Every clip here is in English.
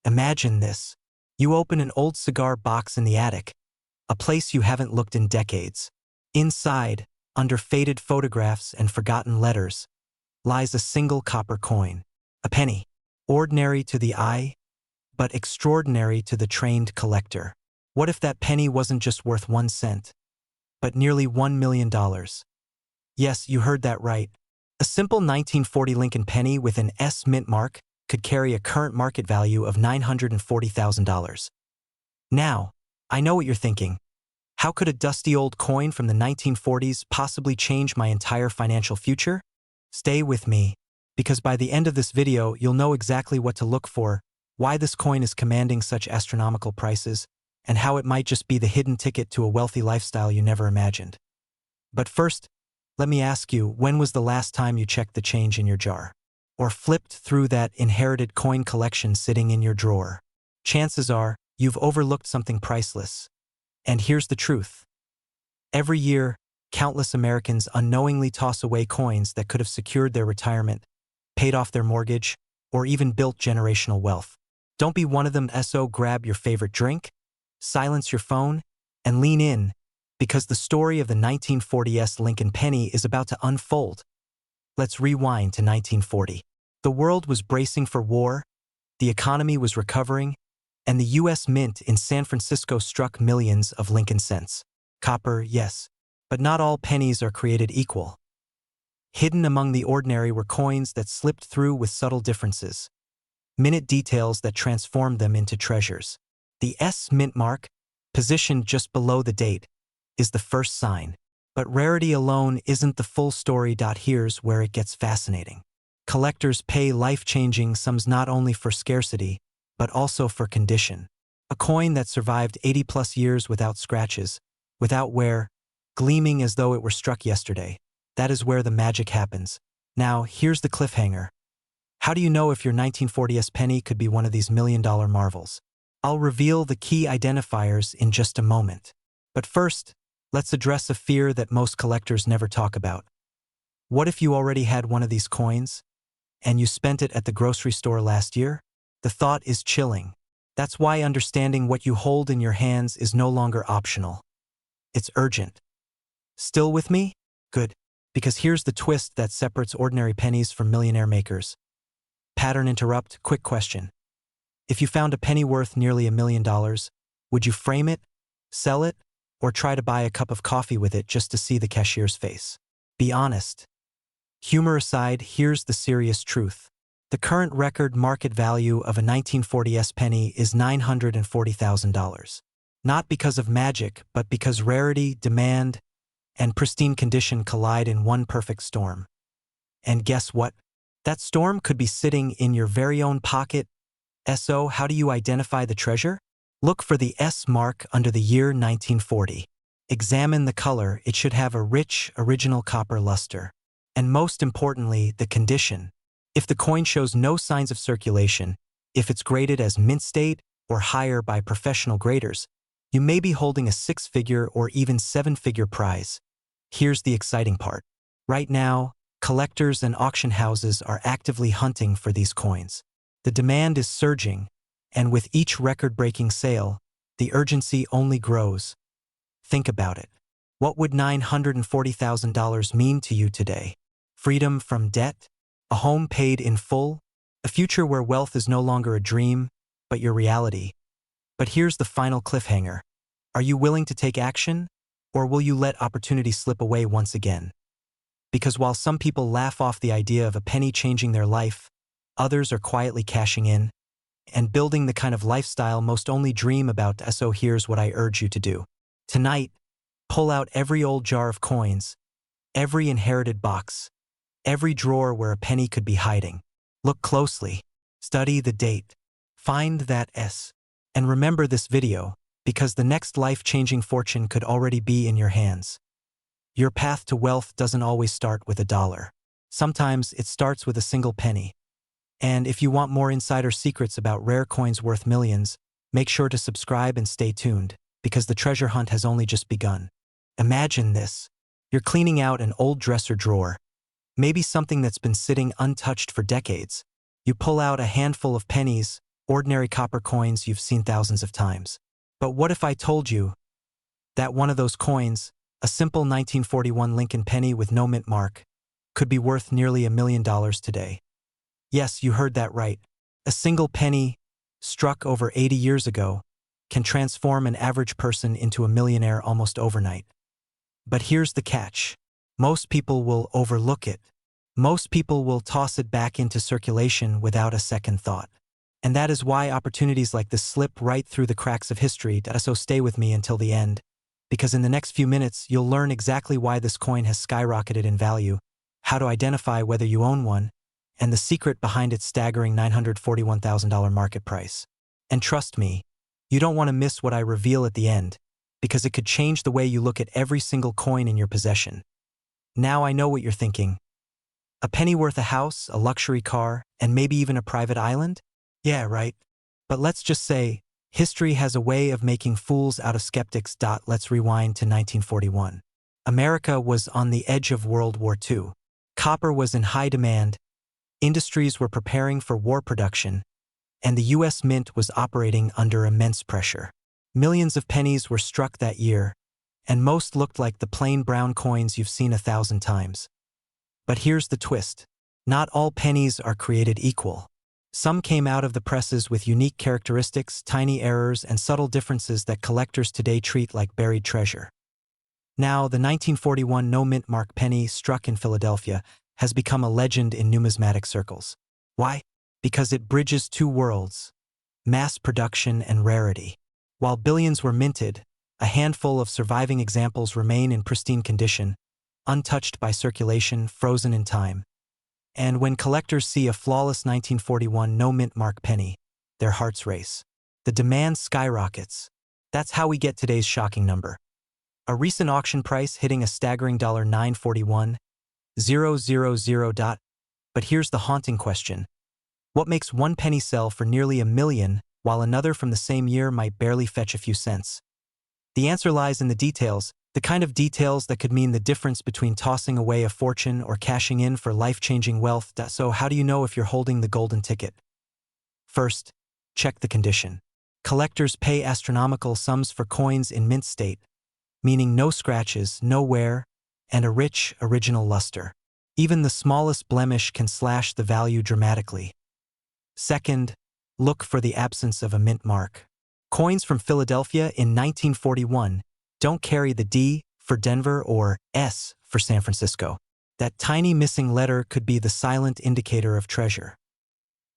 Imagine this. You open an old cigar box in the attic, a place you haven't looked in decades. Inside, under faded photographs and forgotten letters, lies a single copper coin. A penny. Ordinary to the eye, but extraordinary to the trained collector. What if that penny wasn't just worth 1 cent, but nearly $1 million? Yes, you heard that right. A simple 1940 Lincoln penny with an S mint mark could carry a current market value of $940,000. Now, I know what you're thinking. How could a dusty old coin from the 1940s possibly change my entire financial future? Stay with me, because by the end of this video, you'll know exactly what to look for, why this coin is commanding such astronomical prices, and how it might just be the hidden ticket to a wealthy lifestyle you never imagined. But first, let me ask you, when was the last time you checked the change in your jar? Or flipped through that inherited coin collection sitting in your drawer? Chances are, you've overlooked something priceless. And here's the truth. Every year, countless Americans unknowingly toss away coins that could have secured their retirement, paid off their mortgage, or even built generational wealth. Don't be one of them. So grab your favorite drink, silence your phone, and lean in, because the story of the 1940s Lincoln penny is about to unfold. Let's rewind to 1940. The world was bracing for war, the economy was recovering, and the U.S. Mint in San Francisco struck millions of Lincoln cents. Copper, yes, but not all pennies are created equal. Hidden among the ordinary were coins that slipped through with subtle differences, minute details that transformed them into treasures. The S mint mark, positioned just below the date, is the first sign. But rarity alone isn't the full story. Here's where it gets fascinating. Collectors pay life-changing sums not only for scarcity, but also for condition. A coin that survived 80+ years without scratches, without wear, gleaming as though it were struck yesterday. That is where the magic happens. Now, here's the cliffhanger. How do you know if your 1940s penny could be one of these million-dollar marvels? I'll reveal the key identifiers in just a moment. But first, let's address a fear that most collectors never talk about. What if you already had one of these coins, and you spent it at the grocery store last year? The thought is chilling. That's why understanding what you hold in your hands is no longer optional. It's urgent. Still with me? Good. Because here's the twist that separates ordinary pennies from millionaire makers. Pattern interrupt, quick question. If you found a penny worth nearly $1 million, would you frame it, sell it, or try to buy a cup of coffee with it just to see the cashier's face? Be honest. Humor aside, here's the serious truth. The current record market value of a 1940s penny is $940,000. Not because of magic, but because rarity, demand, and pristine condition collide in one perfect storm. And guess what? That storm could be sitting in your very own pocket. So, how do you identify the treasure? Look for the S mark under the year 1940. Examine the color. It should have a rich, original copper luster. And most importantly, the condition. If the coin shows no signs of circulation, if it's graded as mint state or higher by professional graders, you may be holding a 6-figure or even 7-figure prize. Here's the exciting part. Right now, collectors and auction houses are actively hunting for these coins. The demand is surging, and with each record-breaking sale, the urgency only grows. Think about it. What would $940,000 mean to you today? Freedom from debt? A home paid in full? A future where wealth is no longer a dream, but your reality? But here's the final cliffhanger. Are you willing to take action, or will you let opportunity slip away once again? Because while some people laugh off the idea of a penny changing their life, others are quietly cashing in and building the kind of lifestyle most only dream about. So here's what I urge you to do. Tonight, pull out every old jar of coins, every inherited box, every drawer where a penny could be hiding. Look closely, study the date, find that S, and remember this video, because the next life-changing fortune could already be in your hands. Your path to wealth doesn't always start with $1. Sometimes it starts with a single penny. And if you want more insider secrets about rare coins worth millions, make sure to subscribe and stay tuned, because the treasure hunt has only just begun. Imagine this. You're cleaning out an old dresser drawer, maybe something that's been sitting untouched for decades. You pull out a handful of pennies, Ordinary copper coins you've seen thousands of times. But what if I told you that one of those coins, a simple 1941 Lincoln penny with no mint mark, could be worth nearly $1 million today? Yes, you heard that right. A single penny, struck over 80 years ago, can transform an average person into a millionaire almost overnight. But here's the catch. Most people will overlook it. Most people will toss it back into circulation without a second thought. And that is why opportunities like this slip right through the cracks of history. So stay with me until the end, because in the next few minutes you'll learn exactly why this coin has skyrocketed in value, how to identify whether you own one, and the secret behind its staggering $941,000 market price. And trust me, you don't want to miss what I reveal at the end, because it could change the way you look at every single coin in your possession. Now I know what you're thinking. A penny worth a house, a luxury car, and maybe even a private island? Yeah, right. But let's just say, history has a way of making fools out of skeptics. Let's rewind to 1941. America was on the edge of World War II. Copper was in high demand, industries were preparing for war production, and the U.S. Mint was operating under immense pressure. Millions of pennies were struck that year, and most looked like the plain brown coins you've seen 1,000 times. But here's the twist. Not all pennies are created equal. Some came out of the presses with unique characteristics, tiny errors, and subtle differences that collectors today treat like buried treasure. Now, the 1941 no-mint mark penny struck in Philadelphia has become a legend in numismatic circles. Why? Because it bridges two worlds, mass production and rarity. While billions were minted, a handful of surviving examples remain in pristine condition, untouched by circulation, frozen in time. And when collectors see a flawless 1941 no-mint mark penny, their hearts race. The demand skyrockets. That's how we get today's shocking number. A recent auction price hitting a staggering $941,000. But here's the haunting question. What makes one penny sell for nearly $1 million, while another from the same year might barely fetch a few cents? The answer lies in the details, the kind of details that could mean the difference between tossing away a fortune or cashing in for life-changing wealth. So how do you know if you're holding the golden ticket? First, check the condition. Collectors pay astronomical sums for coins in mint state, meaning no scratches, no wear, and a rich, original luster. Even the smallest blemish can slash the value dramatically. Second, look for the absence of a mint mark. Coins from Philadelphia in 1941 don't carry the D for Denver or S for San Francisco. That tiny missing letter could be the silent indicator of treasure.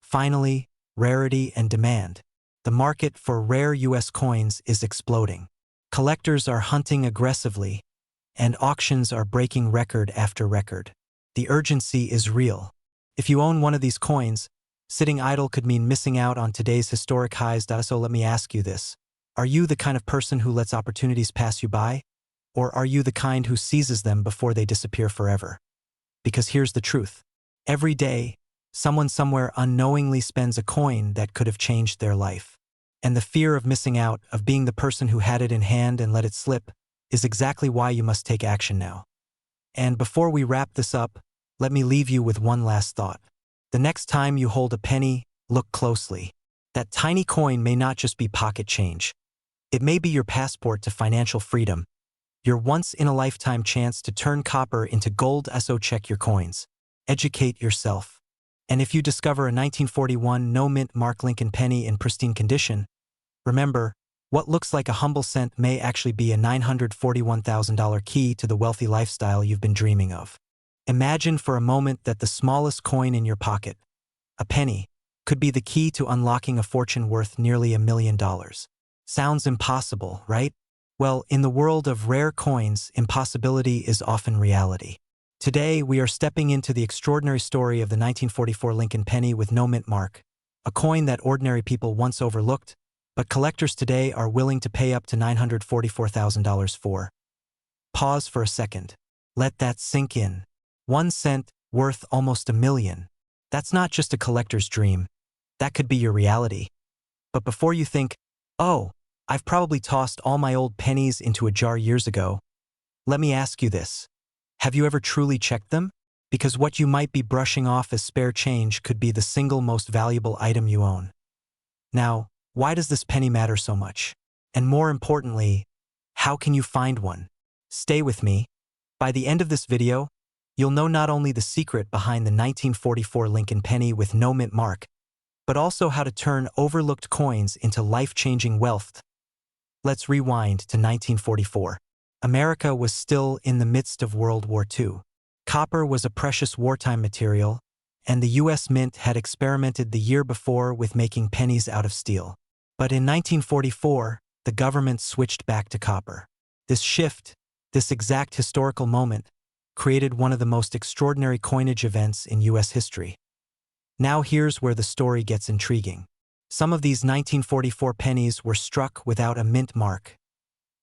Finally, rarity and demand. The market for rare U.S. coins is exploding. Collectors are hunting aggressively, and auctions are breaking record after record. The urgency is real. If you own one of these coins, sitting idle could mean missing out on today's historic highs. So let me ask you this. Are you the kind of person who lets opportunities pass you by? Or are you the kind who seizes them before they disappear forever? Because here's the truth. Every day, someone somewhere unknowingly spends a coin that could have changed their life. And the fear of missing out, of being the person who had it in hand and let it slip, is exactly why you must take action now. And before we wrap this up, let me leave you with one last thought. The next time you hold a penny, look closely. That tiny coin may not just be pocket change. It may be your passport to financial freedom, your once-in-a-lifetime chance to turn copper into gold. So check your coins. Educate yourself. And if you discover a 1941 no-mint mark Lincoln penny in pristine condition, remember, what looks like a humble cent may actually be a $941,000 key to the wealthy lifestyle you've been dreaming of. Imagine for a moment that the smallest coin in your pocket, a penny, could be the key to unlocking a fortune worth nearly $1 million. Sounds impossible, right? Well, in the world of rare coins, impossibility is often reality. Today, we are stepping into the extraordinary story of the 1944 Lincoln penny with no mint mark, a coin that ordinary people once overlooked, but collectors today are willing to pay up to $944,000 for. Pause for a second. Let that sink in. 1 cent, worth almost $1 million. That's not just a collector's dream. That could be your reality. But before you think, oh, I've probably tossed all my old pennies into a jar years ago, let me ask you this. Have you ever truly checked them? Because what you might be brushing off as spare change could be the single most valuable item you own. Now, why does this penny matter so much? And more importantly, how can you find one? Stay with me. By the end of this video, you'll know not only the secret behind the 1944 Lincoln penny with no mint mark, but also how to turn overlooked coins into life-changing wealth. Let's rewind to 1944. America was still in the midst of World War II. Copper was a precious wartime material, and the U.S. Mint had experimented the year before with making pennies out of steel. But in 1944, the government switched back to copper. This shift, this exact historical moment, created one of the most extraordinary coinage events in U.S. history. Now here's where the story gets intriguing. Some of these 1944 pennies were struck without a mint mark,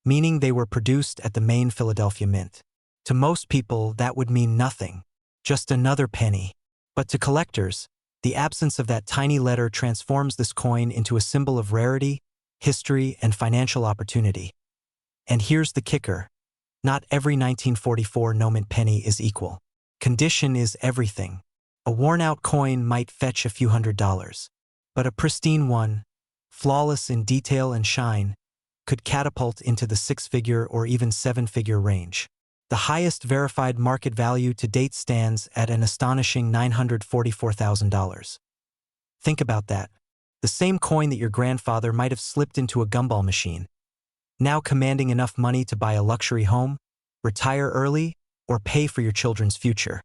meaning they were produced at the main Philadelphia Mint. To most people, that would mean nothing, just another penny. But to collectors, the absence of that tiny letter transforms this coin into a symbol of rarity, history, and financial opportunity. And here's the kicker. Not every 1944 no-mint penny is equal. Condition is everything. A worn-out coin might fetch a few $100s, but a pristine one, flawless in detail and shine, could catapult into the six-figure or even seven-figure range. The highest verified market value to date stands at an astonishing $944,000. Think about that. The same coin that your grandfather might have slipped into a gumball machine, now commanding enough money to buy a luxury home, retire early, or pay for your children's future.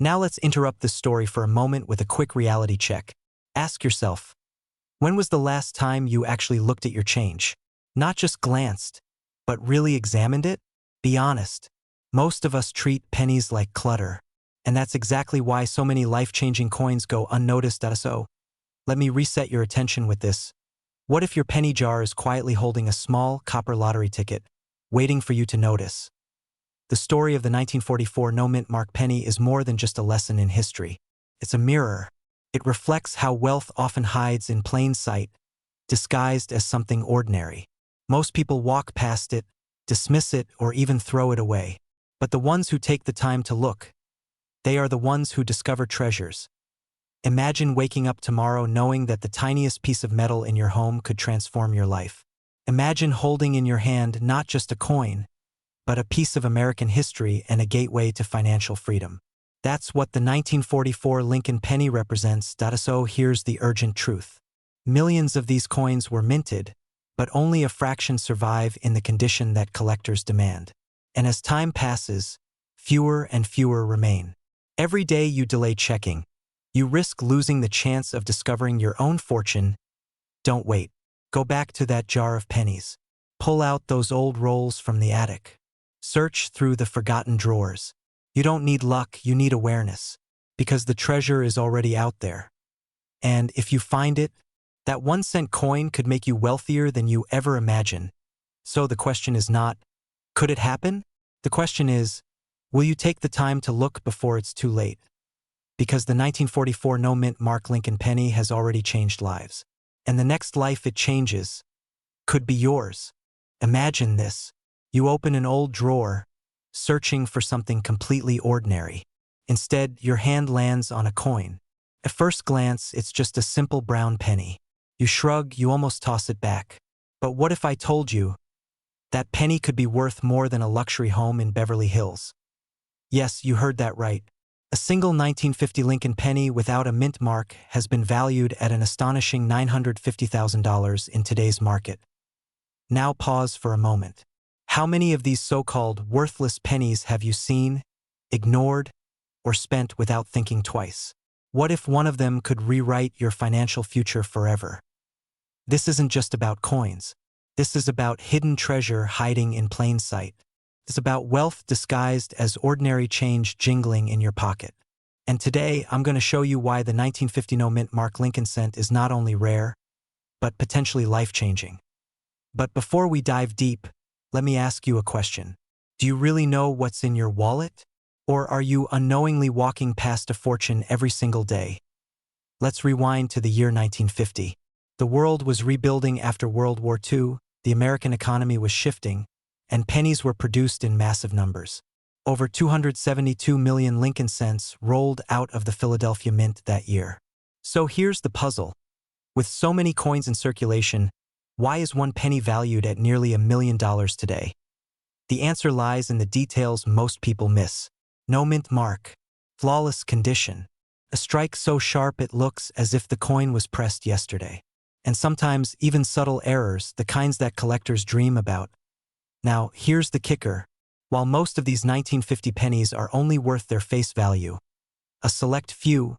Now let's interrupt this story for a moment with a quick reality check. Ask yourself, when was the last time you actually looked at your change? Not just glanced, but really examined it? Be honest. Most of us treat pennies like clutter, and that's exactly why so many life-changing coins go unnoticed. So, let me reset your attention with this. What if your penny jar is quietly holding a small copper lottery ticket, waiting for you to notice? The story of the 1944 no-mint mark penny is more than just a lesson in history. It's a mirror. It reflects how wealth often hides in plain sight, disguised as something ordinary. Most people walk past it, dismiss it, or even throw it away. But the ones who take the time to look, they are the ones who discover treasures. Imagine waking up tomorrow knowing that the tiniest piece of metal in your home could transform your life. Imagine holding in your hand not just a coin, but a piece of American history and a gateway to financial freedom. That's what the 1944 Lincoln penny represents. So here's the urgent truth. Millions of these coins were minted, but only a fraction survive in the condition that collectors demand. And as time passes, fewer and fewer remain. Every day you delay checking, you risk losing the chance of discovering your own fortune. Don't wait. Go back to that jar of pennies. Pull out those old rolls from the attic. Search through the forgotten drawers. You don't need luck, you need awareness, because the treasure is already out there. And if you find it, that 1-cent coin could make you wealthier than you ever imagined. So the question is not, could it happen? The question is, will you take the time to look before it's too late? Because the 1944 no-mint mark Lincoln penny has already changed lives. And the next life it changes could be yours. Imagine this. You open an old drawer, searching for something completely ordinary. Instead, your hand lands on a coin. At first glance, it's just a simple brown penny. You shrug, you almost toss it back. But what if I told you that penny could be worth more than a luxury home in Beverly Hills? Yes, you heard that right. A single 1950 Lincoln penny without a mint mark has been valued at an astonishing $950,000 in today's market. Now pause for a moment. How many of these so-called worthless pennies have you seen, ignored, or spent without thinking twice? What if one of them could rewrite your financial future forever? This isn't just about coins. This is about hidden treasure hiding in plain sight. It's about wealth disguised as ordinary change jingling in your pocket. And today, I'm going to show you why the 1950 no-mint mark Lincoln cent is not only rare, but potentially life-changing. But before we dive deep, let me ask you a question. Do you really know what's in your wallet? Or are you unknowingly walking past a fortune every single day? Let's rewind to the year 1950. The world was rebuilding after World War II, the American economy was shifting, and pennies were produced in massive numbers. Over 272 million Lincoln cents rolled out of the Philadelphia Mint that year. So here's the puzzle. With so many coins in circulation, why is one penny valued at nearly $1 million today? The answer lies in the details most people miss. No mint mark. Flawless condition. A strike so sharp it looks as if the coin was pressed yesterday. And sometimes even subtle errors, the kinds that collectors dream about. Now, here's the kicker. While most of these 1950 pennies are only worth their face value, a select few,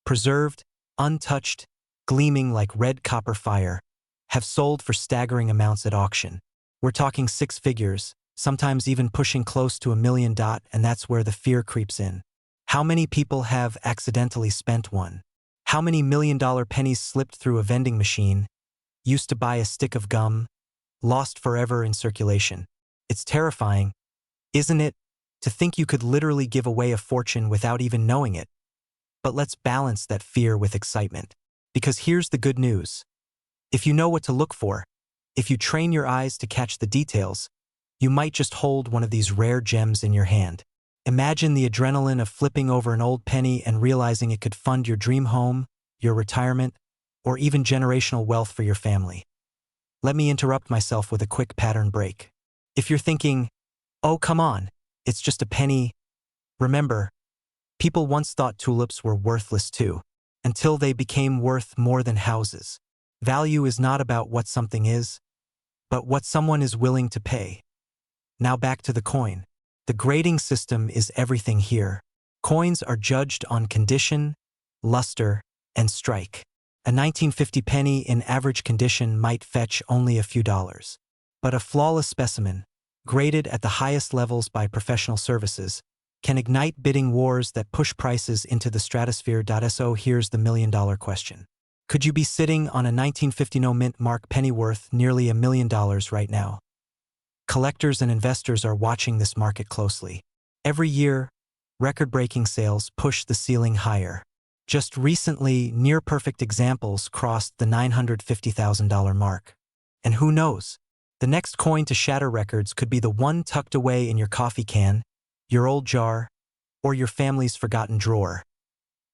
preserved, untouched, gleaming like red copper fire, have sold for staggering amounts at auction. We're talking six figures, sometimes even pushing close to $1 million, and that's where the fear creeps in. How many people have accidentally spent one? How many $1 million pennies slipped through a vending machine, used to buy a stick of gum, lost forever in circulation? It's terrifying, isn't it, to think you could literally give away a fortune without even knowing it? But let's balance that fear with excitement. Because here's the good news. If you know what to look for, if you train your eyes to catch the details, you might just hold one of these rare gems in your hand. Imagine the adrenaline of flipping over an old penny and realizing it could fund your dream home, your retirement, or even generational wealth for your family. Let me interrupt myself with a quick pattern break. If you're thinking, oh come on, it's just a penny, remember, people once thought tulips were worthless too, until they became worth more than houses. Value is not about what something is, but what someone is willing to pay. Now back to the coin. The grading system is everything here. Coins are judged on condition, luster, and strike. A 1950 penny in average condition might fetch only a few dollars. But a flawless specimen, graded at the highest levels by professional services, can ignite bidding wars that push prices into the stratosphere. So here's the million-dollar question. Could you be sitting on a 1950 no mint mark penny worth nearly $1 million right now? Collectors and investors are watching this market closely. Every year, record-breaking sales push the ceiling higher. Just recently, near-perfect examples crossed the $950,000 mark. And who knows? The next coin to shatter records could be the one tucked away in your coffee can, your old jar, or your family's forgotten drawer.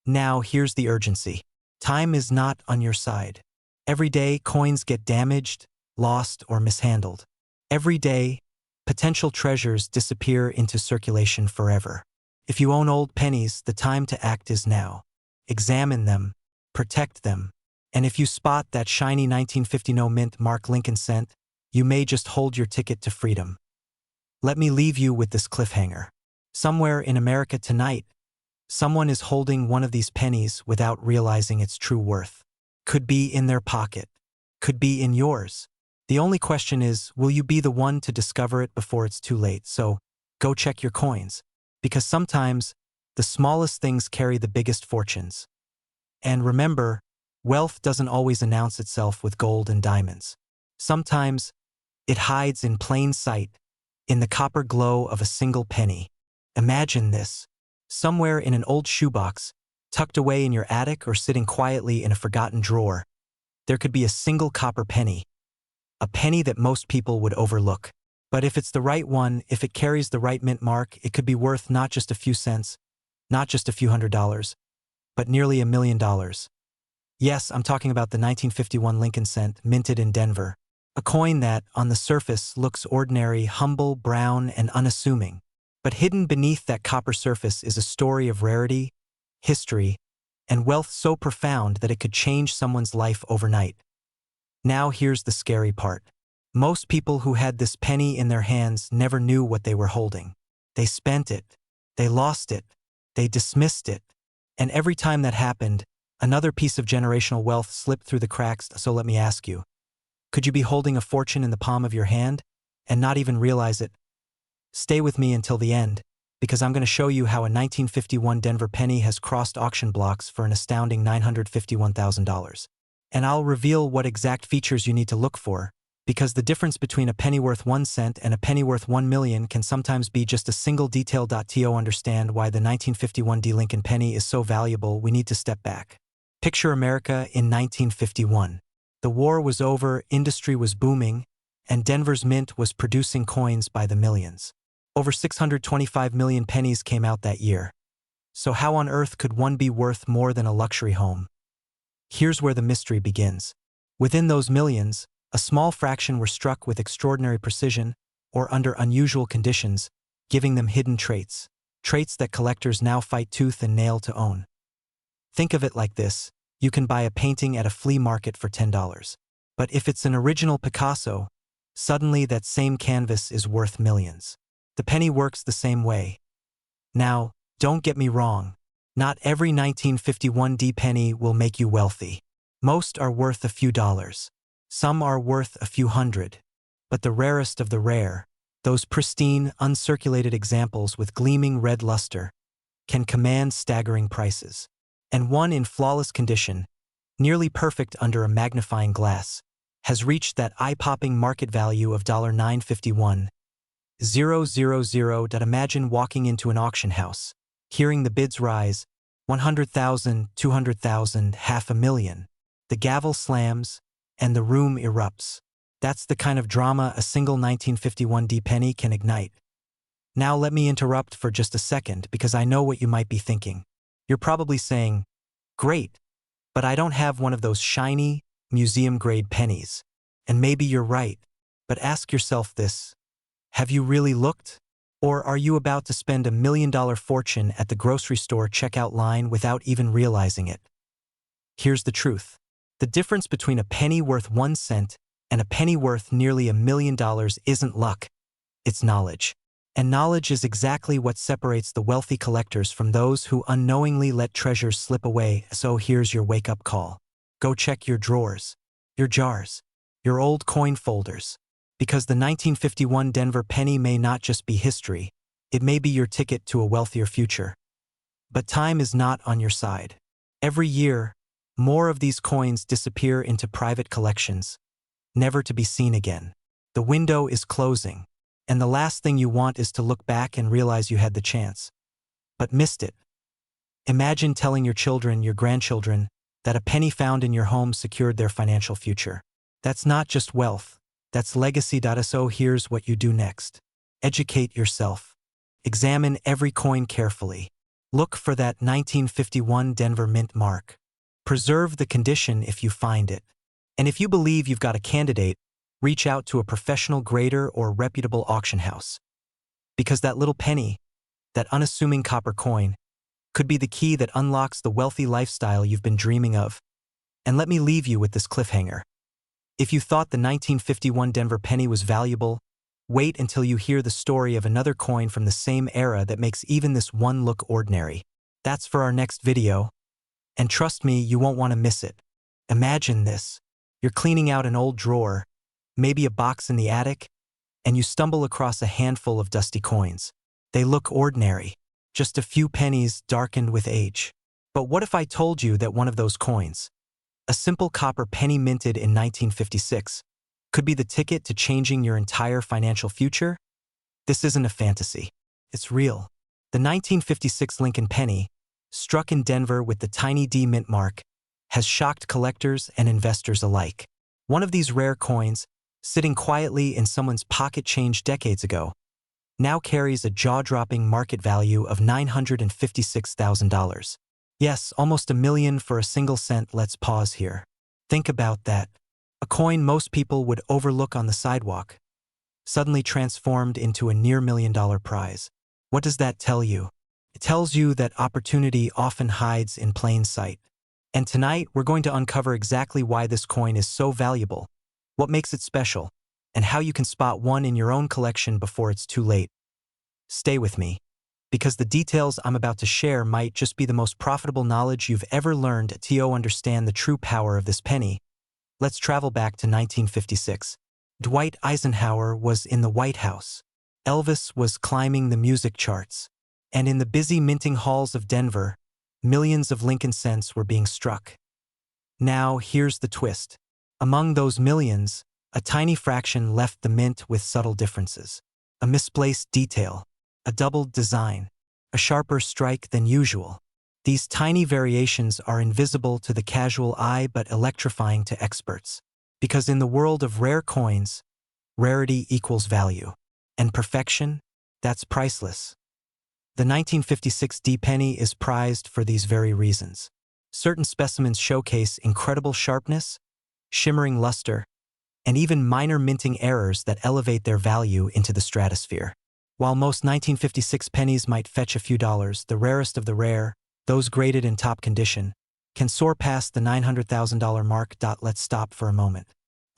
Now, here's the urgency. Time is not on your side. Every day, coins get damaged, lost, or mishandled. Every day, potential treasures disappear into circulation forever. If you own old pennies, the time to act is now. Examine them, protect them, and if you spot that shiny 1950 no mint mark Lincoln cent, you may just hold your ticket to freedom. Let me leave you with this cliffhanger. Somewhere in America tonight, someone is holding one of these pennies without realizing its true worth. Could be in their pocket, could be in yours. The only question is, will you be the one to discover it before it's too late? So, go check your coins. Because sometimes, the smallest things carry the biggest fortunes. And remember, wealth doesn't always announce itself with gold and diamonds. Sometimes, it hides in plain sight, in the copper glow of a single penny. Imagine this. Somewhere in an old shoebox, tucked away in your attic or sitting quietly in a forgotten drawer, there could be a single copper penny. A penny that most people would overlook. But if it's the right one, if it carries the right mint mark, it could be worth not just a few cents, not just a few $100s, but nearly $1 million. Yes, I'm talking about the 1951 Lincoln cent, minted in Denver. A coin that, on the surface, looks ordinary, humble, brown, and unassuming. But hidden beneath that copper surface is a story of rarity, history, and wealth so profound that it could change someone's life overnight. Now here's the scary part. Most people who had this penny in their hands never knew what they were holding. They spent it, they lost it, they dismissed it, and every time that happened, another piece of generational wealth slipped through the cracks. So let me ask you, could you be holding a fortune in the palm of your hand and not even realize it? Stay with me until the end, because I'm going to show you how a 1951 Denver penny has crossed auction blocks for an astounding $951,000. And I'll reveal what exact features you need to look for, because the difference between a penny worth 1 cent and a penny worth 1 million can sometimes be just a single detail. To understand why the 1951 D. Lincoln penny is so valuable, we need to step back. Picture America in 1951. The war was over, industry was booming, and Denver's mint was producing coins by the millions. Over 625 million pennies came out that year. So how on earth could one be worth more than a luxury home? Here's where the mystery begins. Within those millions, a small fraction were struck with extraordinary precision or under unusual conditions, giving them hidden traits. Traits that collectors now fight tooth and nail to own. Think of it like this. You can buy a painting at a flea market for $10. But if it's an original Picasso, suddenly that same canvas is worth millions. The penny works the same way. Now, don't get me wrong. Not every 1951 D penny will make you wealthy. Most are worth a few dollars. Some are worth a few hundred. But the rarest of the rare, those pristine, uncirculated examples with gleaming red luster, can command staggering prices. And one in flawless condition, nearly perfect under a magnifying glass, has reached that eye-popping market value of $951,000. Imagine walking into an auction house, hearing the bids rise, 100,000, 200,000, $500,000. The gavel slams, and the room erupts. That's the kind of drama a single 1951 D penny can ignite. Now let me interrupt for just a second because I know what you might be thinking. You're probably saying, great, but I don't have one of those shiny, museum-grade pennies. And maybe you're right, but ask yourself this. Have you really looked? Or are you about to spend $1 million fortune at the grocery store checkout line without even realizing it? Here's the truth. The difference between a penny worth 1 cent and a penny worth nearly $1 million isn't luck, it's knowledge. And knowledge is exactly what separates the wealthy collectors from those who unknowingly let treasures slip away. So here's your wake-up call. Go check your drawers, your jars, your old coin folders. Because the 1951 Denver penny may not just be history, it may be your ticket to a wealthier future. But time is not on your side. Every year, more of these coins disappear into private collections, never to be seen again. The window is closing. And the last thing you want is to look back and realize you had the chance, but missed it. Imagine telling your children, your grandchildren, that a penny found in your home secured their financial future. That's not just wealth, that's legacy. So here's what you do next. Educate yourself. Examine every coin carefully. Look for that 1951 Denver Mint mark. Preserve the condition if you find it. And if you believe you've got a candidate, reach out to a professional grader or reputable auction house. Because that little penny, that unassuming copper coin, could be the key that unlocks the wealthy lifestyle you've been dreaming of. And let me leave you with this cliffhanger. If you thought the 1951 Denver penny was valuable, wait until you hear the story of another coin from the same era that makes even this one look ordinary. That's for our next video. And trust me, you won't want to miss it. Imagine this. You're cleaning out an old drawer, maybe a box in the attic, and you stumble across a handful of dusty coins. They look ordinary, just a few pennies darkened with age. But what if I told you that one of those coins, a simple copper penny minted in 1956, could be the ticket to changing your entire financial future? This isn't a fantasy. It's real. The 1956 Lincoln penny, struck in Denver with the tiny D mint mark, has shocked collectors and investors alike. One of these rare coins, sitting quietly in someone's pocket change decades ago, now carries a jaw-dropping market value of $956,000. Yes, almost $1 million for a single cent. Let's pause here. Think about that. A coin most people would overlook on the sidewalk, suddenly transformed into a near $1 million prize. What does that tell you? It tells you that opportunity often hides in plain sight. And tonight, we're going to uncover exactly why this coin is so valuable, what makes it special, and how you can spot one in your own collection before it's too late. Stay with me, because the details I'm about to share might just be the most profitable knowledge you've ever learned to understand the true power of this penny. Let's travel back to 1956. Dwight Eisenhower was in the White House. Elvis was climbing the music charts. And in the busy minting halls of Denver, millions of Lincoln cents were being struck. Now, here's the twist. Among those millions, a tiny fraction left the mint with subtle differences. A misplaced detail, a doubled design, a sharper strike than usual. These tiny variations are invisible to the casual eye but electrifying to experts. Because in the world of rare coins, rarity equals value. And perfection, that's priceless. The 1956 D penny is prized for these very reasons. Certain specimens showcase incredible sharpness, shimmering luster, and even minor minting errors that elevate their value into the stratosphere. While most 1956 pennies might fetch a few dollars, the rarest of the rare, those graded in top condition, can soar past the $900,000 mark. Let's stop for a moment.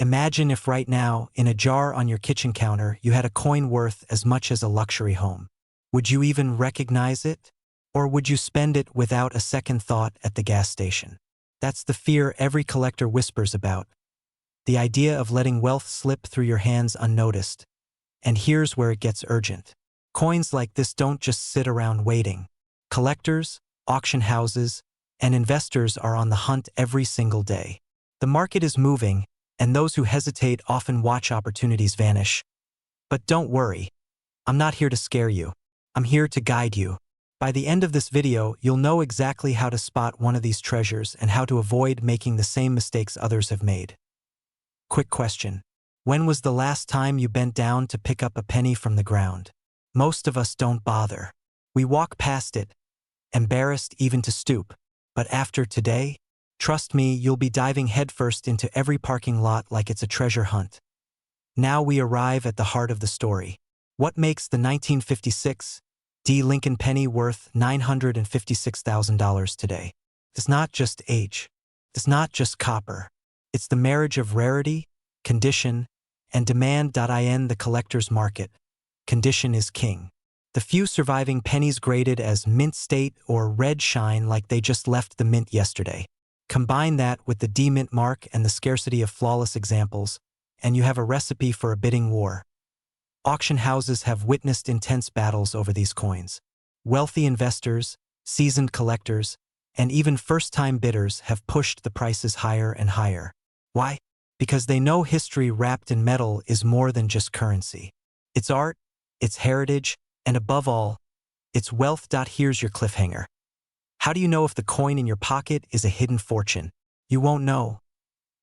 Imagine if right now, in a jar on your kitchen counter, you had a coin worth as much as a luxury home. Would you even recognize it? Or would you spend it without a second thought at the gas station? That's the fear every collector whispers about. The idea of letting wealth slip through your hands unnoticed. And here's where it gets urgent. Coins like this don't just sit around waiting. Collectors, auction houses, and investors are on the hunt every single day. The market is moving, and those who hesitate often watch opportunities vanish. But don't worry. I'm not here to scare you. I'm here to guide you. By the end of this video, you'll know exactly how to spot one of these treasures and how to avoid making the same mistakes others have made. Quick question. When was the last time you bent down to pick up a penny from the ground? Most of us don't bother. We walk past it, embarrassed even to stoop. But after today, trust me, you'll be diving headfirst into every parking lot like it's a treasure hunt. Now we arrive at the heart of the story. What makes the 1956 D. Lincoln penny worth $956,000 today? It's not just age. It's not just copper. It's the marriage of rarity, condition, and demand. In the collector's market, condition is king. The few surviving pennies graded as mint state or red shine like they just left the mint yesterday. Combine that with the D mint mark and the scarcity of flawless examples, and you have a recipe for a bidding war. Auction houses have witnessed intense battles over these coins. Wealthy investors, seasoned collectors, and even first-time bidders have pushed the prices higher and higher. Why? Because they know history wrapped in metal is more than just currency. It's art, it's heritage, and above all, it's wealth. Here's your cliffhanger. How do you know if the coin in your pocket is a hidden fortune? You won't know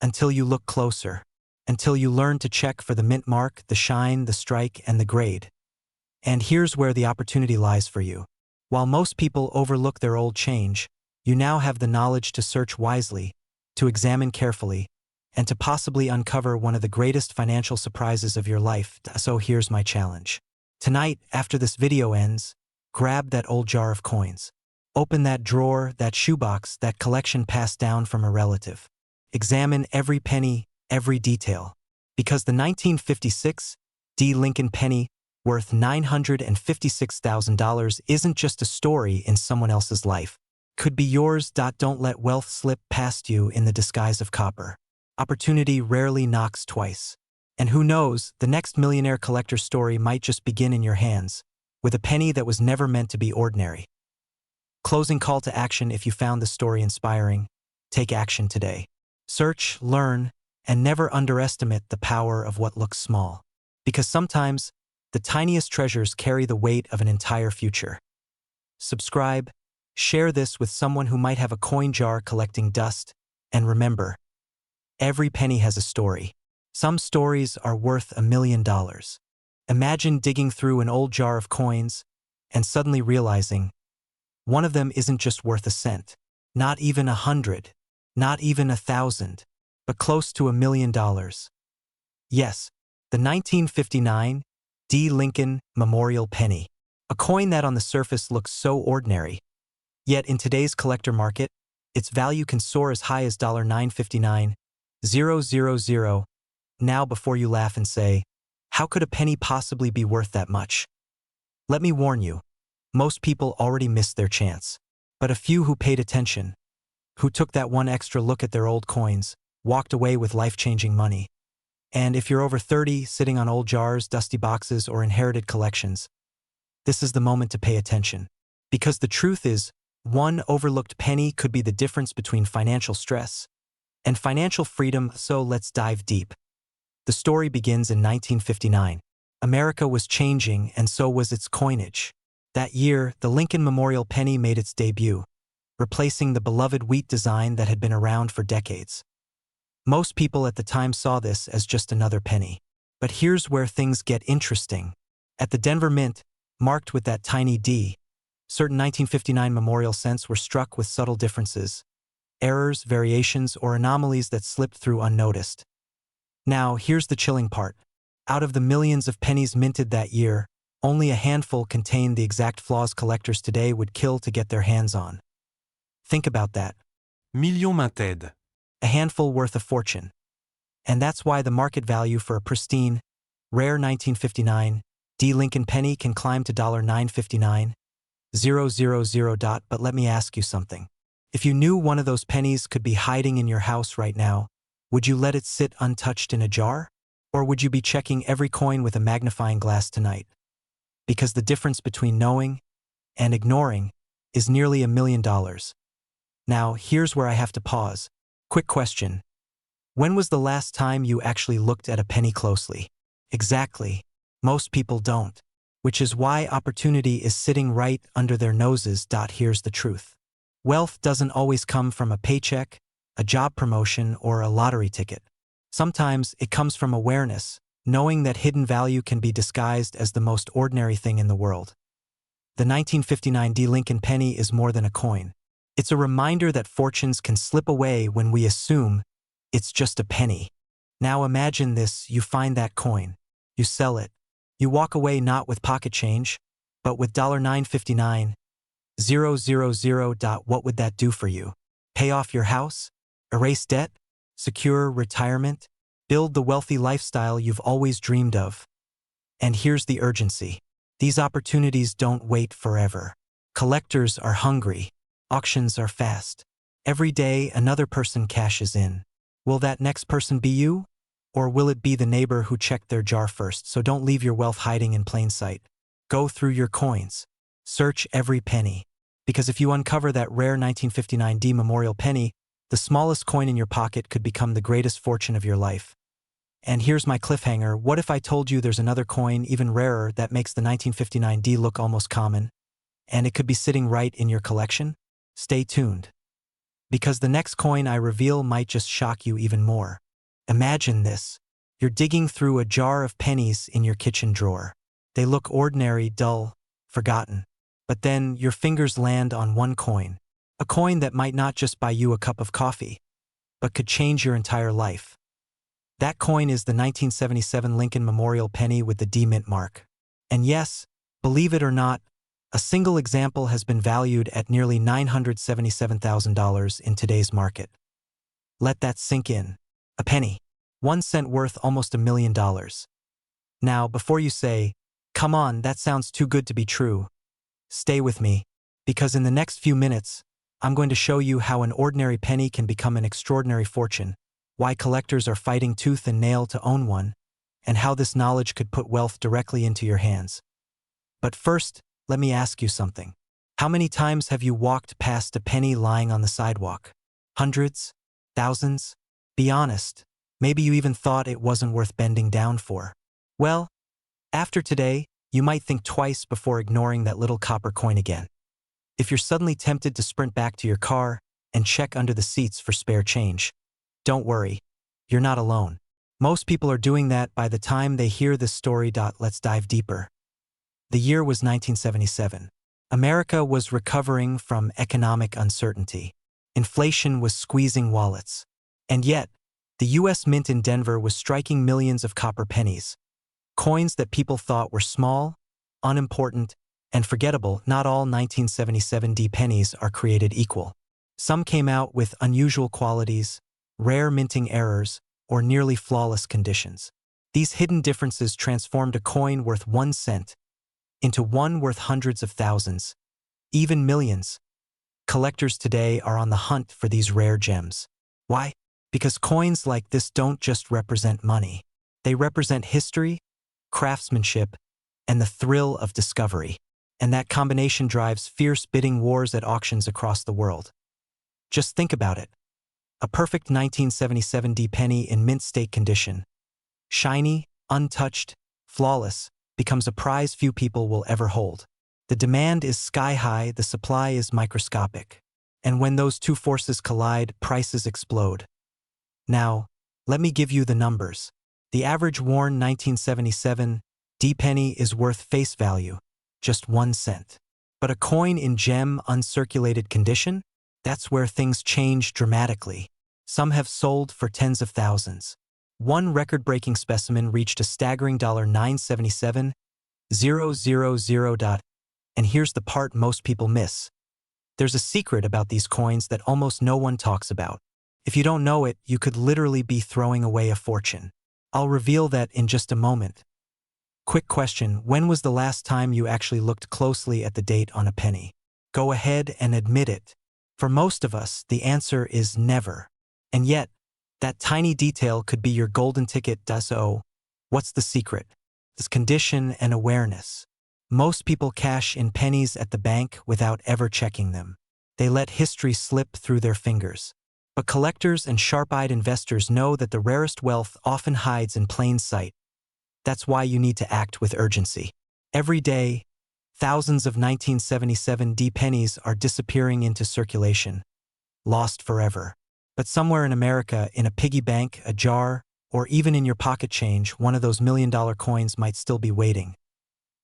until you look closer, until you learn to check for the mint mark, the shine, the strike, and the grade. And here's where the opportunity lies for you. While most people overlook their old change, you now have the knowledge to search wisely, to examine carefully, and to possibly uncover one of the greatest financial surprises of your life. So here's my challenge. Tonight, after this video ends, grab that old jar of coins. Open that drawer, that shoebox, that collection passed down from a relative. Examine every penny, every detail. Because the 1956 D. Lincoln penny, worth $956,000, isn't just a story in someone else's life. Could be yours. Don't let wealth slip past you in the disguise of copper. Opportunity rarely knocks twice. And who knows, the next millionaire collector story might just begin in your hands, with a penny that was never meant to be ordinary. Closing call to action. If you found this story inspiring, take action today. Search, learn, and never underestimate the power of what looks small. Because sometimes, the tiniest treasures carry the weight of an entire future. Subscribe, share this with someone who might have a coin jar collecting dust, and remember, every penny has a story. Some stories are worth $1 million. Imagine digging through an old jar of coins and suddenly realizing one of them isn't just worth a cent, not even 100, not even 1,000, but close to $1 million. Yes, the 1959 D. Lincoln Memorial Penny, a coin that on the surface looks so ordinary, yet in today's collector market, its value can soar as high as $959,000. Now before you laugh and say, how could a penny possibly be worth that much? Let me warn you, most people already missed their chance. But a few who paid attention, who took that one extra look at their old coins, walked away with life-changing money. And if you're over 30, sitting on old jars, dusty boxes, or inherited collections, this is the moment to pay attention. Because the truth is, one overlooked penny could be the difference between financial stress and financial freedom. So let's dive deep. The story begins in 1959. America was changing, and so was its coinage. That year, the Lincoln Memorial Penny made its debut, replacing the beloved wheat design that had been around for decades. Most people at the time saw this as just another penny. But here's where things get interesting. At the Denver Mint, marked with that tiny D, certain 1959 memorial cents were struck with subtle differences. errors, variations, or anomalies that slipped through unnoticed. Now, here's the chilling part. Out of the millions of pennies minted that year, only a handful contained the exact flaws collectors today would kill to get their hands on. Think about that. Millions minted. A handful worth a fortune. And that's why the market value for a pristine, rare 1959 D. Lincoln penny can climb to $9.59. But let me ask you something. If you knew one of those pennies could be hiding in your house right now, would you let it sit untouched in a jar? Or would you be checking every coin with a magnifying glass tonight? Because the difference between knowing and ignoring is nearly $1 million. Now, here's where I have to pause. Quick question. When was the last time you actually looked at a penny closely? Exactly. Most people don't. Which is why opportunity is sitting right under their noses. Here's the truth. Wealth doesn't always come from a paycheck, a job promotion, or a lottery ticket. Sometimes it comes from awareness, knowing that hidden value can be disguised as the most ordinary thing in the world. The 1959 D. Lincoln penny is more than a coin. It's a reminder that fortunes can slip away when we assume it's just a penny. Now imagine this: you find that coin, you sell it, you walk away not with pocket change, but with $9.59. What would that do for you? Pay off your house? Erase debt? Secure retirement? Build the wealthy lifestyle you've always dreamed of? And here's the urgency. These opportunities don't wait forever. Collectors are hungry. Auctions are fast. Every day, another person cashes in. Will that next person be you? Or will it be the neighbor who checked their jar first? So don't leave your wealth hiding in plain sight. Go through your coins. Search every penny. Because if you uncover that rare 1959 D memorial penny, the smallest coin in your pocket could become the greatest fortune of your life. And here's my cliffhanger. What if I told you there's another coin, even rarer, that makes the 1959 D look almost common? And it could be sitting right in your collection? Stay tuned. Because the next coin I reveal might just shock you even more. Imagine this. You're digging through a jar of pennies in your kitchen drawer. They look ordinary, dull, forgotten. But then your fingers land on one coin. A coin that might not just buy you a cup of coffee, but could change your entire life. That coin is the 1977 Lincoln Memorial penny with the D mint mark. And yes, believe it or not, a single example has been valued at nearly $977,000 in today's market. Let that sink in. A penny. 1 cent worth almost $1 million. Now, before you say, "Come on, that sounds too good to be true," stay with me, because in the next few minutes, I'm going to show you how an ordinary penny can become an extraordinary fortune, why collectors are fighting tooth and nail to own one, and how this knowledge could put wealth directly into your hands. But first, let me ask you something. How many times have you walked past a penny lying on the sidewalk? Hundreds? Thousands? Be honest. Maybe you even thought it wasn't worth bending down for. Well, after today, you might think twice before ignoring that little copper coin again. If you're suddenly tempted to sprint back to your car and check under the seats for spare change, don't worry, you're not alone. Most people are doing that by the time they hear this story. Let's dive deeper. The year was 1977. America was recovering from economic uncertainty. Inflation was squeezing wallets. And yet, the U.S. Mint in Denver was striking millions of copper pennies. Coins that people thought were small, unimportant, and forgettable. Not all 1977 D pennies are created equal. Some came out with unusual qualities, rare minting errors, or nearly flawless conditions. These hidden differences transformed a coin worth 1 cent into one worth hundreds of thousands, even millions. Collectors today are on the hunt for these rare gems. Why? Because coins like this don't just represent money. They represent history, craftsmanship, and the thrill of discovery. And that combination drives fierce bidding wars at auctions across the world. Just think about it. A perfect 1977 D penny in mint state condition, shiny, untouched, flawless, becomes a prize few people will ever hold. The demand is sky high, the supply is microscopic. And when those two forces collide, prices explode. Now, let me give you the numbers. The average worn 1977 D penny is worth face value, just 1 cent. But a coin in gem uncirculated condition? That's where things change dramatically. Some have sold for tens of thousands. One record-breaking specimen reached a staggering $977,000. And here's the part most people miss. There's a secret about these coins that almost no one talks about. If you don't know it, you could literally be throwing away a fortune. I'll reveal that in just a moment. Quick question, when was the last time you actually looked closely at the date on a penny? Go ahead and admit it. For most of us, the answer is never. And yet, that tiny detail could be your golden ticket. So, what's the secret? This condition and awareness. Most people cash in pennies at the bank without ever checking them. They let history slip through their fingers. But collectors and sharp-eyed investors know that the rarest wealth often hides in plain sight. That's why you need to act with urgency. Every day, thousands of 1977 pennies are disappearing into circulation, lost forever. But somewhere in America, in a piggy bank, a jar, or even in your pocket change, one of those $1,000,000 coins might still be waiting.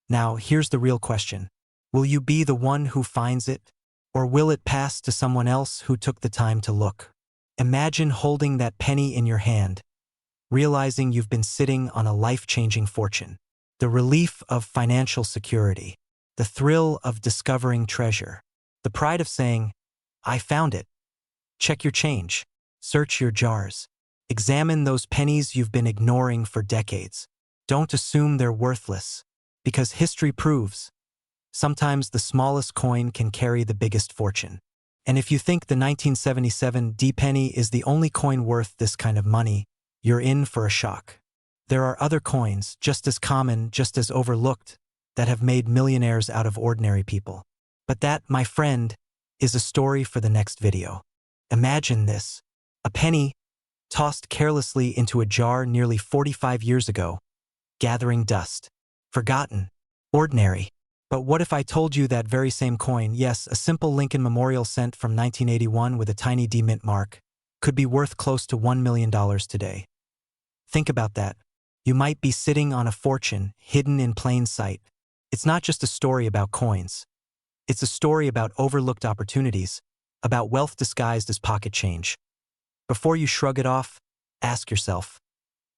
Now, here's the real question. Will you be the one who finds it, or will it pass to someone else who took the time to look? Imagine holding that penny in your hand, realizing you've been sitting on a life-changing fortune. The relief of financial security, the thrill of discovering treasure, the pride of saying, I found it. Check your change, search your jars, examine those pennies you've been ignoring for decades. Don't assume they're worthless, because history proves sometimes the smallest coin can carry the biggest fortune. And if you think the 1977 penny is the only coin worth this kind of money, you're in for a shock. There are other coins, just as common, just as overlooked, that have made millionaires out of ordinary people. But that, my friend, is a story for the next video. Imagine this: a penny tossed carelessly into a jar nearly 45 years ago, gathering dust. Forgotten. Ordinary. But what if I told you that very same coin, yes, a simple Lincoln Memorial cent from 1981 with a tiny D mint mark, could be worth close to $1 million today? Think about that. You might be sitting on a fortune hidden in plain sight. It's not just a story about coins. It's a story about overlooked opportunities, about wealth disguised as pocket change. Before you shrug it off, ask yourself,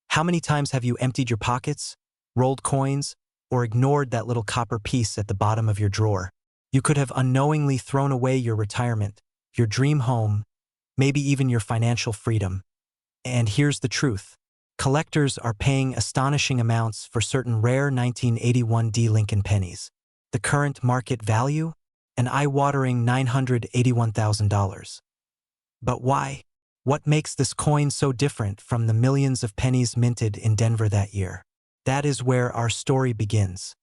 how many times have you emptied your pockets, rolled coins, or ignored that little copper piece at the bottom of your drawer? You could have unknowingly thrown away your retirement, your dream home, maybe even your financial freedom. And here's the truth. Collectors are paying astonishing amounts for certain rare 1981 Lincoln pennies. The current market value? An eye-watering $981,000. But why? What makes this coin so different from the millions of pennies minted in Denver that year? That is where our story begins.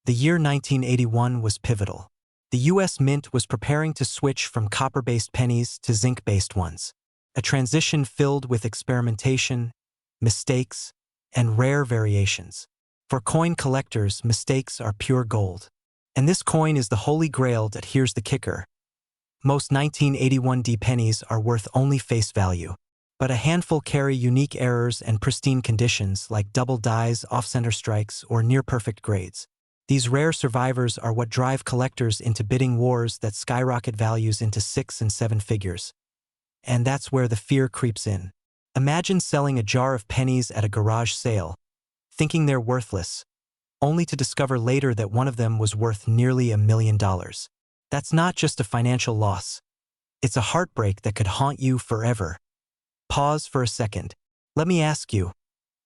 The year 1981 was pivotal. The U.S. Mint was preparing to switch from copper-based pennies to zinc-based ones, a transition filled with experimentation, mistakes, and rare variations. For coin collectors, mistakes are pure gold. And this coin is the holy grail. That here's the kicker. Most 1981 pennies are worth only face value, but a handful carry unique errors and pristine conditions like double dies, off-center strikes, or near-perfect grades. These rare survivors are what drive collectors into bidding wars that skyrocket values into 6 and 7 figures. And that's where the fear creeps in. Imagine selling a jar of pennies at a garage sale, thinking they're worthless, only to discover later that one of them was worth nearly $1 million. That's not just a financial loss. It's a heartbreak that could haunt you forever. Pause for a second. Let me ask you,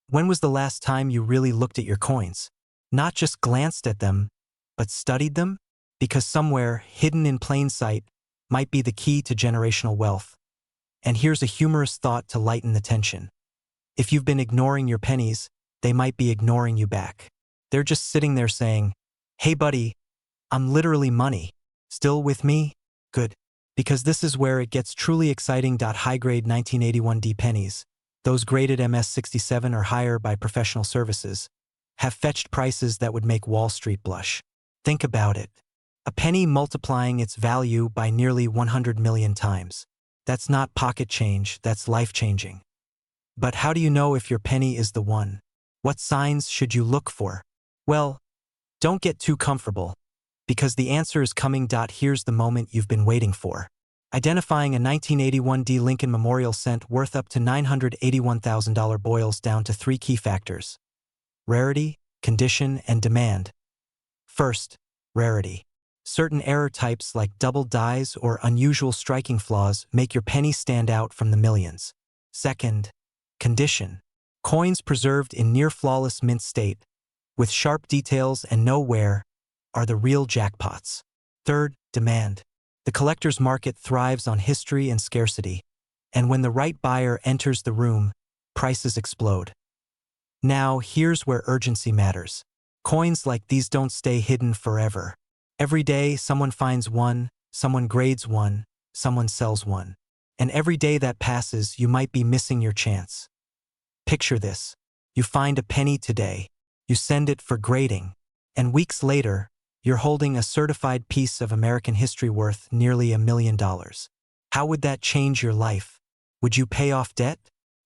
when was the last time you really looked at your coins? Not just glanced at them, but studied them? Because somewhere, hidden in plain sight, might be the key to generational wealth. And here's a humorous thought to lighten the tension. If you've been ignoring your pennies, they might be ignoring you back. They're just sitting there saying, hey buddy, I'm literally money. Still with me? Good. Because this is where it gets truly exciting. High-grade 1981 pennies, those graded MS-67 or higher by professional services, have fetched prices that would make Wall Street blush. Think about it. A penny multiplying its value by nearly 100 million times. That's not pocket change, that's life-changing. But how do you know if your penny is the one? What signs should you look for? Well, don't get too comfortable, because the answer is coming. Here's the moment you've been waiting for. Identifying a 1981 D. Lincoln Memorial cent worth up to $981,000 boils down to three key factors: rarity, condition, and demand. First, rarity. Certain error types like double dies or unusual striking flaws make your penny stand out from the millions. Second, condition. Coins preserved in near-flawless mint state, with sharp details and no wear, are the real jackpots. Third, demand. The collector's market thrives on history and scarcity, and when the right buyer enters the room, prices explode. Now, here's where urgency matters. Coins like these don't stay hidden forever. Every day, someone finds one, someone grades one, someone sells one. And every day that passes, you might be missing your chance. Picture this. You find a penny today, you send it for grading, and weeks later, you're holding a certified piece of American history worth nearly $1 million. How would that change your life? Would you pay off debt?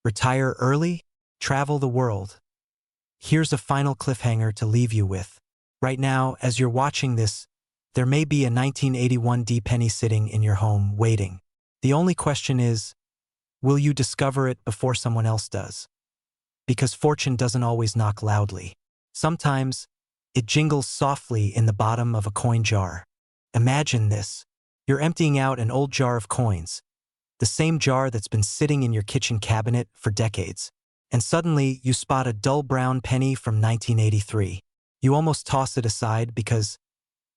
Retire early? Travel the world? Here's a final cliffhanger to leave you with. Right now, as you're watching this, there may be a 1981 D penny sitting in your home waiting. The only question is, will you discover it before someone else does? Because fortune doesn't always knock loudly. Sometimes, it jingles softly in the bottom of a coin jar. Imagine this. You're emptying out an old jar of coins, the same jar that's been sitting in your kitchen cabinet for decades. And suddenly, you spot a dull brown penny from 1983. You almost toss it aside because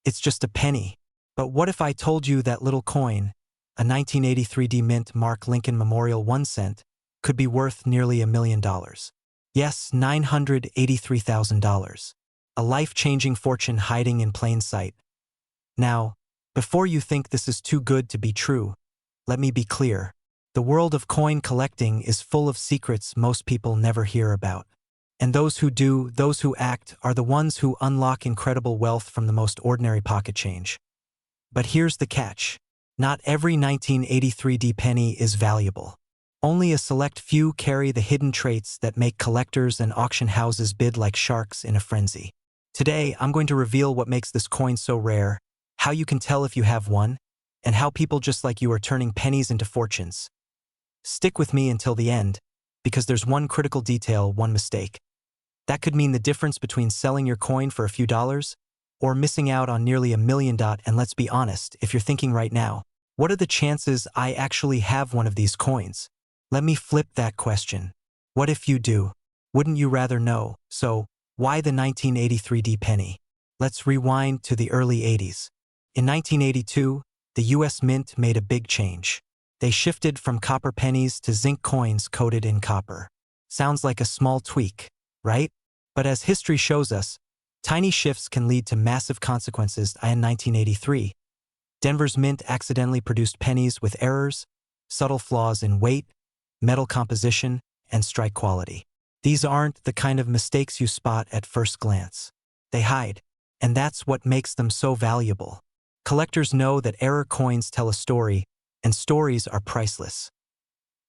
it's just a penny. But what if I told you that little coin, a 1983 D Mint Mark Lincoln Memorial 1 cent, could be worth nearly $1 million? Yes, $983,000. A life-changing fortune hiding in plain sight. Now, before you think this is too good to be true, let me be clear. The world of coin collecting is full of secrets most people never hear about. And those who do, those who act, are the ones who unlock incredible wealth from the most ordinary pocket change. But here's the catch. Not every 1983 D penny is valuable. Only a select few carry the hidden traits that make collectors and auction houses bid like sharks in a frenzy. Today, I'm going to reveal what makes this coin so rare, how you can tell if you have one, and how people just like you are turning pennies into fortunes. Stick with me until the end, because there's one critical detail, one mistake. That could mean the difference between selling your coin for a few dollars or missing out on nearly $1 million. And let's be honest, if you're thinking right now, what are the chances I actually have one of these coins? Let me flip that question. What if you do? Wouldn't you rather know? So, why the 1983 D penny? Let's rewind to the early 80s. In 1982, the US Mint made a big change. They shifted from copper pennies to zinc coins coated in copper. Sounds like a small tweak, right? But as history shows us, tiny shifts can lead to massive consequences. In 1983, Denver's Mint accidentally produced pennies with errors, subtle flaws in weight, metal composition, and strike quality. These aren't the kind of mistakes you spot at first glance. They hide, and that's what makes them so valuable. Collectors know that error coins tell a story, and stories are priceless.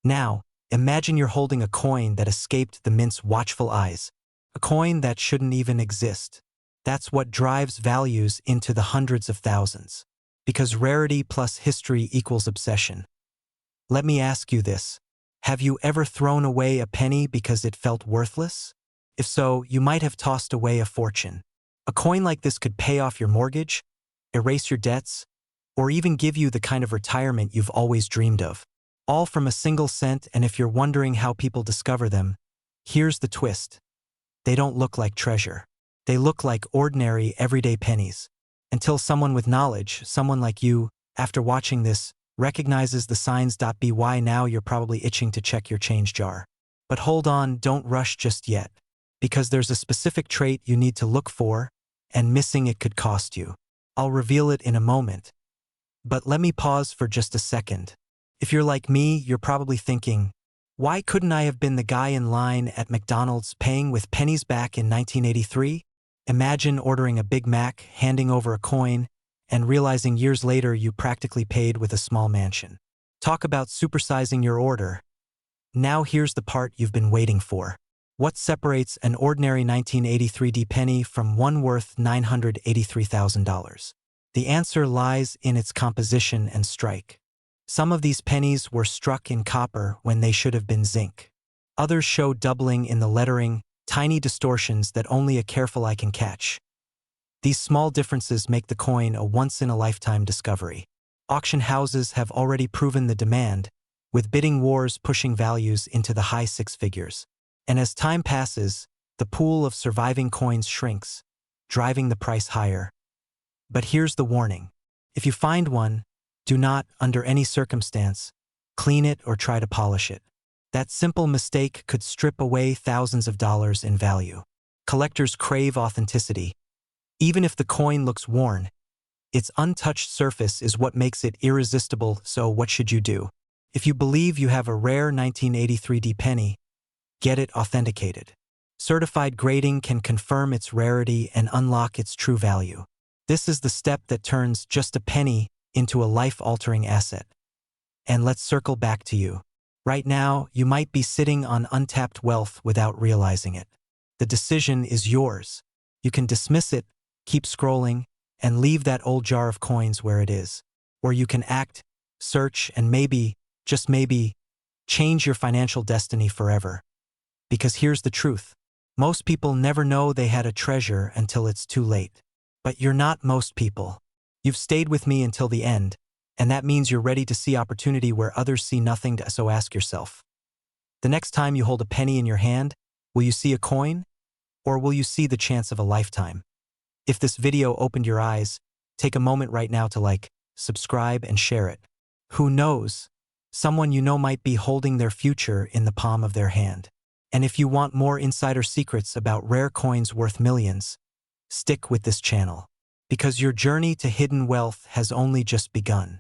Now, imagine you're holding a coin that escaped the Mint's watchful eyes, a coin that shouldn't even exist. That's what drives values into the hundreds of thousands. Because rarity plus history equals obsession. Let me ask you this. Have you ever thrown away a penny because it felt worthless? If so, you might have tossed away a fortune. A coin like this could pay off your mortgage, erase your debts, or even give you the kind of retirement you've always dreamed of. All from a single cent. And if you're wondering how people discover them, here's the twist. They don't look like treasure. They look like ordinary, everyday pennies. Until someone with knowledge, someone like you, after watching this, recognizes the signs. By now you're probably itching to check your change jar. But hold on, don't rush just yet. Because there's a specific trait you need to look for, and missing it could cost you. I'll reveal it in a moment. But let me pause for just a second. If you're like me, you're probably thinking, why couldn't I have been the guy in line at McDonald's paying with pennies back in 1983? Imagine ordering a Big Mac, handing over a coin, and realizing years later you practically paid with a small mansion. Talk about supersizing your order. Now here's the part you've been waiting for. What separates an ordinary 1983 D penny from one worth $983,000? The answer lies in its composition and strike. Some of these pennies were struck in copper when they should have been zinc. Others show doubling in the lettering, tiny distortions that only a careful eye can catch. These small differences make the coin a once-in-a-lifetime discovery. Auction houses have already proven the demand, with bidding wars pushing values into the high six figures. And as time passes, the pool of surviving coins shrinks, driving the price higher. But here's the warning. If you find one, do not, under any circumstance, clean it or try to polish it. That simple mistake could strip away thousands of dollars in value. Collectors crave authenticity. Even if the coin looks worn, its untouched surface is what makes it irresistible, so what should you do? If you believe you have a rare 1983 penny, get it authenticated. Certified grading can confirm its rarity and unlock its true value. This is the step that turns just a penny into a life-altering asset. And let's circle back to you. Right now, you might be sitting on untapped wealth without realizing it. The decision is yours. You can dismiss it, keep scrolling, and leave that old jar of coins where it is. Or you can act, search, and maybe, just maybe, change your financial destiny forever. Because here's the truth. Most people never know they had a treasure until it's too late. But you're not most people. You've stayed with me until the end, and that means you're ready to see opportunity where others see nothing, so ask yourself. The next time you hold a penny in your hand, will you see a coin? Or will you see the chance of a lifetime? If this video opened your eyes, take a moment right now to like, subscribe, and share it. Who knows? Someone you know might be holding their future in the palm of their hand. And if you want more insider secrets about rare coins worth millions, stick with this channel. Because your journey to hidden wealth has only just begun.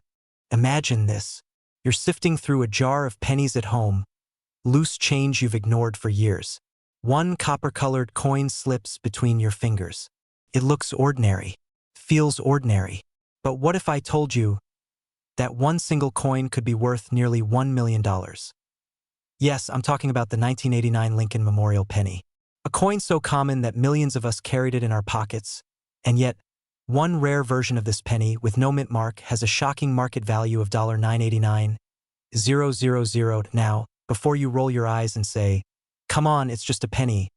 Imagine this. You're sifting through a jar of pennies at home, loose change you've ignored for years. One copper-colored coin slips between your fingers. It looks ordinary, feels ordinary. But what if I told you that one single coin could be worth nearly $1 million? Yes, I'm talking about the 1989 Lincoln Memorial penny. A coin so common that millions of us carried it in our pockets, and yet, one rare version of this penny with no mint mark has a shocking market value of $989,000. Now, before you roll your eyes and say, "Come on, it's just a penny,"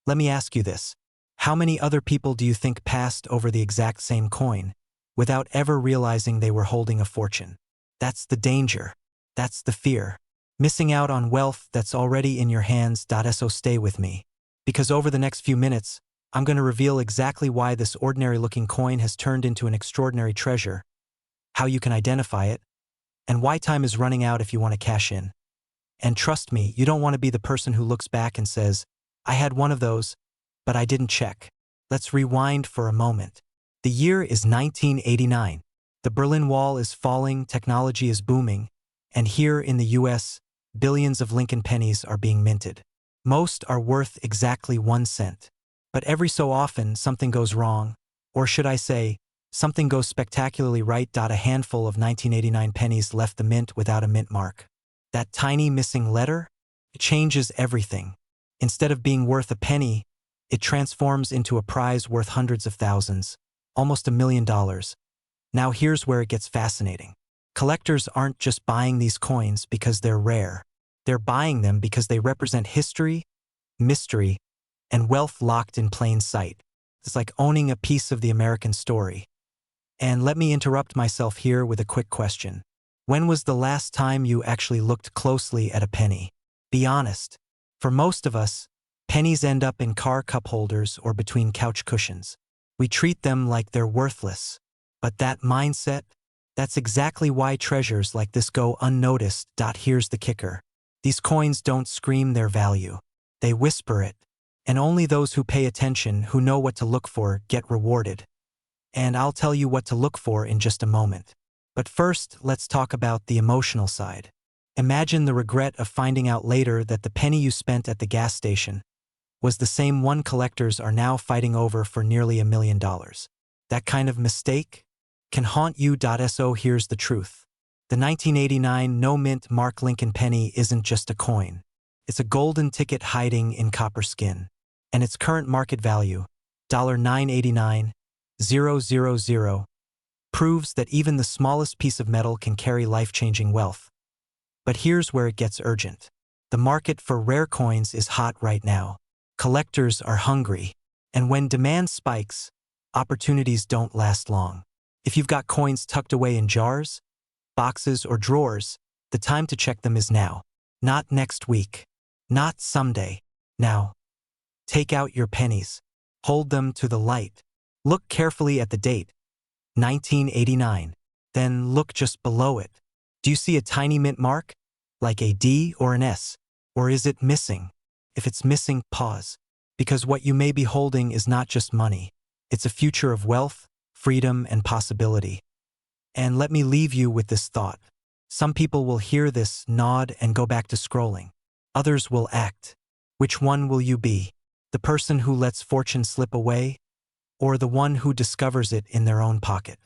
let me ask you this. How many other people do you think passed over the exact same coin without ever realizing they were holding a fortune? That's the danger. That's the fear. Missing out on wealth that's already in your hands. So stay with me. Because over the next few minutes, I'm going to reveal exactly why this ordinary-looking coin has turned into an extraordinary treasure, how you can identify it, and why time is running out if you want to cash in. And trust me, you don't want to be the person who looks back and says, "I had one of those, but I didn't check." Let's rewind for a moment. The year is 1989. The Berlin Wall is falling, technology is booming, and here in the US, billions of Lincoln pennies are being minted. Most are worth exactly 1 cent. But every so often, something goes wrong, or should I say, something goes spectacularly right. A handful of 1989 pennies left the mint without a mint mark. That tiny missing letter? It changes everything. Instead of being worth a penny, it transforms into a prize worth hundreds of thousands, almost $1 million. Now here's where it gets fascinating. Collectors aren't just buying these coins because they're rare. They're buying them because they represent history, mystery, and wealth locked in plain sight. It's like owning a piece of the American story. And let me interrupt myself here with a quick question. When was the last time you actually looked closely at a penny? Be honest. For most of us, pennies end up in car cup holders or between couch cushions. We treat them like they're worthless. But that mindset, that's exactly why treasures like this go unnoticed. Here's the kicker. These coins don't scream their value. They whisper it. And only those who pay attention, who know what to look for, get rewarded. And I'll tell you what to look for in just a moment. But first, let's talk about the emotional side. Imagine the regret of finding out later that the penny you spent at the gas station was the same one collectors are now fighting over for nearly $1 million. That kind of mistake can haunt you. So here's the truth. The 1989 no-mint mark Lincoln penny isn't just a coin. It's a golden ticket hiding in copper skin. And its current market value, $989,000, proves that even the smallest piece of metal can carry life-changing wealth. But here's where it gets urgent. The market for rare coins is hot right now. Collectors are hungry. And when demand spikes, opportunities don't last long. If you've got coins tucked away in jars, boxes, or drawers, the time to check them is now. Not next week. Not someday. Now. Take out your pennies. Hold them to the light. Look carefully at the date, 1989. Then look just below it. Do you see a tiny mint mark? Like a D or an S? Or is it missing? If it's missing, pause. Because what you may be holding is not just money. It's a future of wealth, freedom, and possibility. And let me leave you with this thought. Some people will hear this, nod, and go back to scrolling. Others will act. Which one will you be? The person who lets fortune slip away, or the one who discovers it in their own pocket?